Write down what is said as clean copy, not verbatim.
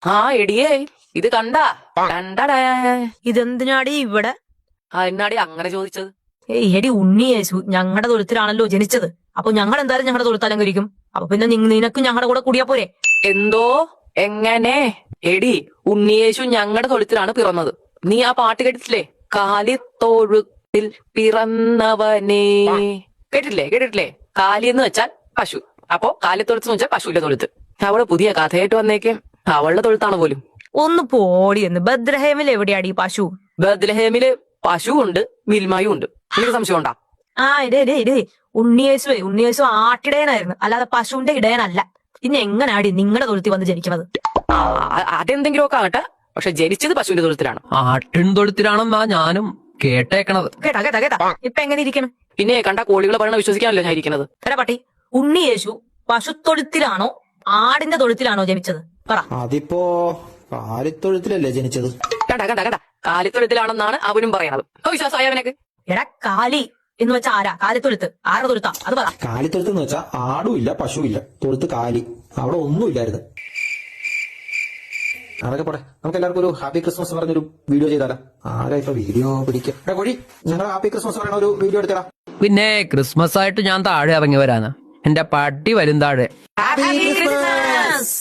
ആ എടിയേ ഇത് കണ്ടാ കണ്ടടേ. ഇതെന്തിനാടി ഇവിടെ? എന്നാടി അങ്ങനെ ചോദിച്ചത്? എടി ഉണ്ണിയേശു ഞങ്ങളുടെ തൊഴുത്തിലാണല്ലോ ജനിച്ചത്. അപ്പൊ ഞങ്ങൾ എന്തായാലും ഞങ്ങളുടെ തൊഴുത്തലങ്കരിക്കും. അപ്പൊ പിന്നെ നിനക്ക് ഞങ്ങളുടെ കൂടെ കൂടിയാ പോരെ? എന്തോ എങ്ങനെ? എടി ഉണ്ണിയേശു ഞങ്ങളുടെ തൊഴുത്തിലാണ് പിറന്നത്. നീ ആ പാട്ട് കേട്ടിട്ടില്ലേ? കാലിത്തൊഴുത്തിൽ പിറന്നവനേ. കേട്ടിട്ടില്ലേ? കാലി എന്ന് വെച്ചാൽ പശു. അപ്പൊ കാലിത്തൊഴുത്ത് വെച്ചാൽ പശുവിന്റെ തൊഴുത്ത്. അവള് പുതിയ കഥയായിട്ട് വന്നേക്കും. അവളുടെ തൊഴുത്താണ് പോലും. ഒന്ന് പോടി എന്ന്. ബദ്രഹേമിൽ എവിടെയാടി പശു? ബദ്ലഹേമില് പശു ഉണ്ട്, മിൽമായും ഉണ്ട്. നിനക്ക് സംശയം ഉണ്ടാ? ഇടേ ഉണ്ണിയേശു ആട്ടിടയനായിരുന്നു, അല്ലാതെ പശുവിന്റെ ഇടയനല്ല. പിന്നെ എങ്ങനാടി നിങ്ങളുടെ തൊഴുത്തി വന്ന് ജനിക്കുന്നത്? അതെന്തെങ്കിലും ഒക്കെ ആകട്ടെ, പക്ഷെ ജനിച്ചത് പശുവിന്റെ തൊഴുത്തിലാണ്. ആട്ടിൻ തൊഴുത്തിലാണെന്നാ ഞാനും കേട്ടേക്കണത്. കേട്ടാ ഇപ്പൊ എങ്ങനെ ഇരിക്കണം? പിന്നെ കണ്ട കോഴികളെ പറയണ വിശ്വസിക്കാനല്ലോ ഞാൻ ഇരിക്കുന്നത്. പട്ടി, ഉണ്ണിയേശു പശുത്തൊഴുത്തിലാണോ ആടിന്റെ തൊഴുത്തിലാണോ ജനിച്ചത്? പറ. അതിപ്പോ കാലിത്തൊഴുത്തിലല്ലേ ജനിച്ചത്? കണ്ട കാലിത്തൊഴുത്തിലാണെന്നാണ് അവനും പറയണത്. വിശ്വാസമായ അവനൊക്കെ? എടാ കാലി എന്ന് വെച്ചാ ആരാ? കാലിത്തൊഴുത്ത് ആരുടെ തൊഴുത്താ? അത് പറ. കാലിത്തൊഴുത്ത് എന്ന് വെച്ചാൽ ആടുമില്ല പശുവില്ല, തൊഴുത്ത് കാലി. അവിടെ ഒന്നുമില്ലായിരുന്നു. അതൊക്കെ പോട്ടെ, നമുക്ക് എല്ലാവർക്കും ഒരു ഹാപ്പി ക്രിസ്മസ് പറഞ്ഞൊരു വീഡിയോ ചെയ്താലോ? ആരാ ഇപ്പൊ വീഡിയോ പിടിക്കുക? കോഴി, ഞങ്ങൾ ഹാപ്പി ക്രിസ്മസ് പറയുന്ന ഒരു വീഡിയോ എടുത്തടാ. പിന്നെ ക്രിസ്മസ് ആയിട്ട് ഞാൻ താഴെ ഇറങ്ങി വരാനാ. എന്റെ പട്ടി വരും താഴെ. Happy Christmas.